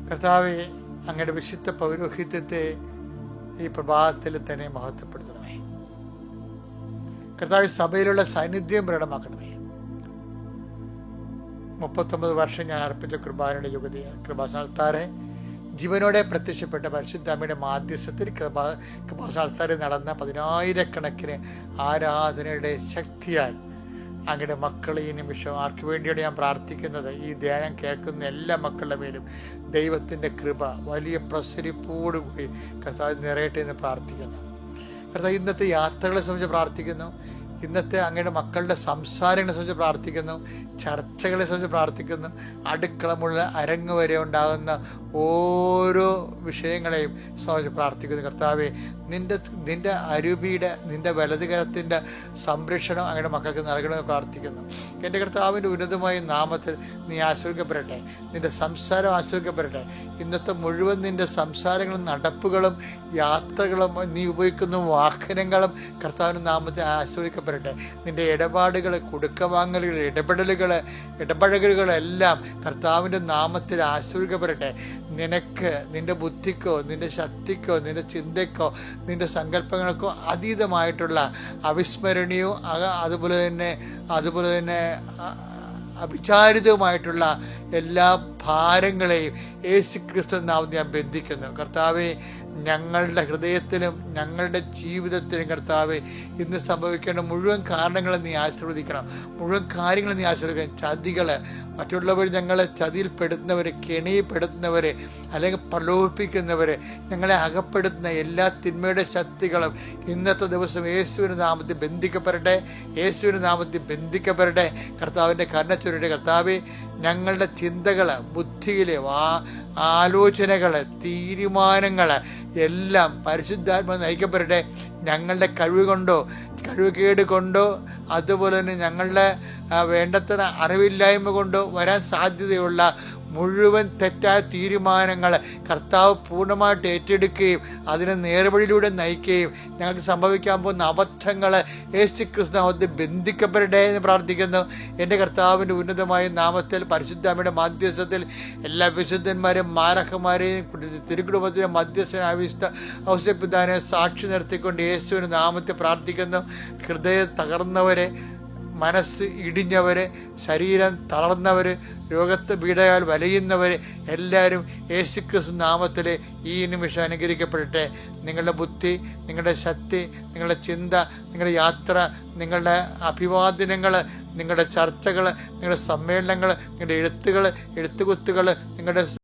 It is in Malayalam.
കർത്താവെ, അങ്ങയുടെ വിശുദ്ധ പൗരോഹിത്യത്തെ ഈ പ്രഭാതത്തിൽ തന്നെ മഹത്വപ്പെടുത്തണമേ. കർത്താവ്, സഭയിലുള്ള സാന്നിധ്യം പ്രകടമാക്കണമേ. 39 വർഷം ഞാൻ അർപ്പിച്ച കുർബാനയുടെ യുഗതിയെ കൃപാസാൽത്താറെ ജീവനോടെ പ്രത്യക്ഷപ്പെട്ട പരിശുദ്ധ അമ്മയുടെ മാധ്യസ്ഥത്തിൽ കൃപാസാൽത്താരെ നടന്ന 10,000-കണക്കിന് ആരാധനയുടെ ശക്തിയാൽ അങ്ങയുടെ മക്കളെ ഈ നിമിഷം ആർക്ക് വേണ്ടിയാണ് ഞാൻ പ്രാർത്ഥിക്കുന്നത്, ഈ ധ്യാനം കേൾക്കുന്ന എല്ലാ മക്കളുടെ മേലും ദൈവത്തിൻ്റെ കൃപ വലിയ പ്രസരിപ്പോടുകൂടി കർത്താവ് നിറയട്ടെ എന്ന് പ്രാർത്ഥിക്കുന്നു. കർത്താവ്, ഇന്നത്തെ യാത്രകളെ സംബന്ധിച്ച് പ്രാർത്ഥിക്കുന്നു. ഇന്നത്തെ അങ്ങയുടെ മക്കളുടെ സംസാരങ്ങളെ സംബന്ധിച്ച് പ്രാർത്ഥിക്കുന്നു. ചർച്ചകളെ സംബന്ധിച്ച് പ്രാർത്ഥിക്കുന്നു. അടുക്കളമുള്ള അരങ്ങ് വരെ ഉണ്ടാകുന്ന ഓരോ വിഷയങ്ങളെയും സംബന്ധിച്ച് പ്രാർത്ഥിക്കുന്നു. കർത്താവെ, നിന്റെ അരൂപിയുടെ നിന്റെ വലതുകരത്തിൻ്റെ സംരക്ഷണം അങ്ങയുടെ മക്കൾക്ക് നൽകണമെന്ന് പ്രാർത്ഥിക്കുന്നു. എൻ്റെ കർത്താവിൻ്റെ ഉന്നതമായ നാമത്തിൽ നീ ആശ്രയിക്കപ്പെടട്ടെ. നിന്റെ സംസാരം ആശ്രയിക്കപ്പെടട്ടെ. ഇന്നത്തെ മുഴുവൻ നിന്റെ സംസാരങ്ങളും നടപ്പുകളും യാത്രകളും നീ ഉപയോഗിക്കുന്ന വാഹനങ്ങളും കർത്താവിൻ്റെ നാമത്തിൽ ആശ്രയിക്കപ്പെടട്ടെ. നിന്റെ ഇടപാടുകൾ, കൊടുക്കവാങ്ങലുകൾ, ഇടപഴകലുകളെല്ലാം കർത്താവിൻ്റെ നാമത്തിൽ ആശ്രയിക്കപ്പെടട്ടെ. നിനക്ക്, നിന്റെ ബുദ്ധിക്കോ നിന്റെ ശക്തിക്കോ നിന്റെ ചിന്തയ്ക്കോ നിന്റെ സങ്കല്പങ്ങൾക്കോ അതീതമായിട്ടുള്ള അവിസ്മരണീയവും അതുപോലെ തന്നെ അവിചാരിതവുമായിട്ടുള്ള എല്ലാ ഭാരങ്ങളെയും യേശുക്രിസ്തു നാമത്തിൽ ഞാൻ ബന്ധിക്കുന്നു. കർത്താവെ, ഞങ്ങളുടെ ഹൃദയത്തിലും ഞങ്ങളുടെ ജീവിതത്തിലും കർത്താവെ ഇന്ന് സംഭവിക്കേണ്ട മുഴുവൻ കാരണങ്ങളും നീ ആശീർവദിക്കണം. മുഴുവൻ കാര്യങ്ങളും നീ ആശീർവദിക്കണം. ചതികൾ, മറ്റുള്ളവർ ഞങ്ങളെ ചതിയിൽപ്പെടുത്തുന്നവർ, കെണിയിൽപ്പെടുത്തുന്നവർ, അല്ലെങ്കിൽ പ്രലോഭിപ്പിക്കുന്നവർ, ഞങ്ങളെ അകപ്പെടുത്തുന്ന എല്ലാ തിന്മയുടെ ശക്തികളും ഇന്നത്തെ ദിവസം യേശുവിൻ്റെ നാമത്തിൽ ബന്ധിക്കപ്പെടട്ടെ. യേശുവിൻ്റെ നാമത്തിൽ ബന്ധിക്കപ്പെടട്ടെ. കർത്താവിൻ്റെ കരുണച്ചൊരിയുടെ കർത്താവെ, ഞങ്ങളുടെ ചിന്തകൾ, ബുദ്ധിയിൽ ആലോചനകൾ, തീരുമാനങ്ങൾ എല്ലാം പരിശുദ്ധാത്മ നയിക്കപ്പെടട്ടെ. ഞങ്ങളുടെ കഴിവുകേട് കൊണ്ടോ അതുപോലെ തന്നെ ഞങ്ങളുടെ വേണ്ടത്ര അറിവില്ലായ്മ കൊണ്ടോ വരാൻ സാധ്യതയുള്ള മുഴുവൻ തെറ്റായ തീരുമാനങ്ങൾ കർത്താവ് പൂർണ്ണമായിട്ട് ഏറ്റെടുക്കുകയും അതിനെ നേർവഴിയിലൂടെ നയിക്കുകയും ഞങ്ങൾക്ക് സംഭവിക്കാൻ പോകുന്ന അബദ്ധങ്ങൾ യേശുക്രിസ്തു നാമത്തിൽ ബന്ധിക്കപ്പെടട്ടെ എന്ന് പ്രാർത്ഥിക്കുന്നു. എൻ്റെ കർത്താവിൻ്റെ ഉന്നതമായ നാമത്തിൽ പരിശുദ്ധ അമ്മയുടെ മാധ്യസ്ഥത്തിൽ എല്ലാ വിശുദ്ധന്മാരെയും മാരഹന്മാരെയും തിരുക്കുടുംബത്തിലെ ഔസേപ്പിതാനെ സാക്ഷി നിർത്തിക്കൊണ്ട് യേശുവിൻ്റെ നാമത്തിൽ പ്രാർത്ഥിക്കുന്നു. ഹൃദയം തകർന്നവരെ, മനസ്സ് ഇടിഞ്ഞവർ, ശരീരം തളർന്നവർ, രോഗത്തെ പീഡയാൽ വലയുന്നവർ എല്ലാവരും യേശുക്രിസ്തു നാമത്തിൽ ഈ നിമിഷം അനുഗ്രഹിക്കപ്പെടട്ടെ. നിങ്ങളുടെ ബുദ്ധി, നിങ്ങളുടെ ശക്തി, നിങ്ങളുടെ ചിന്ത, നിങ്ങളുടെ യാത്ര, നിങ്ങളുടെ അഭിവാദനങ്ങൾ, നിങ്ങളുടെ ചർച്ചകൾ, നിങ്ങളുടെ സമ്മേളനങ്ങൾ, നിങ്ങളുടെ എഴുത്തുകുത്തുകൾ, നിങ്ങളുടെ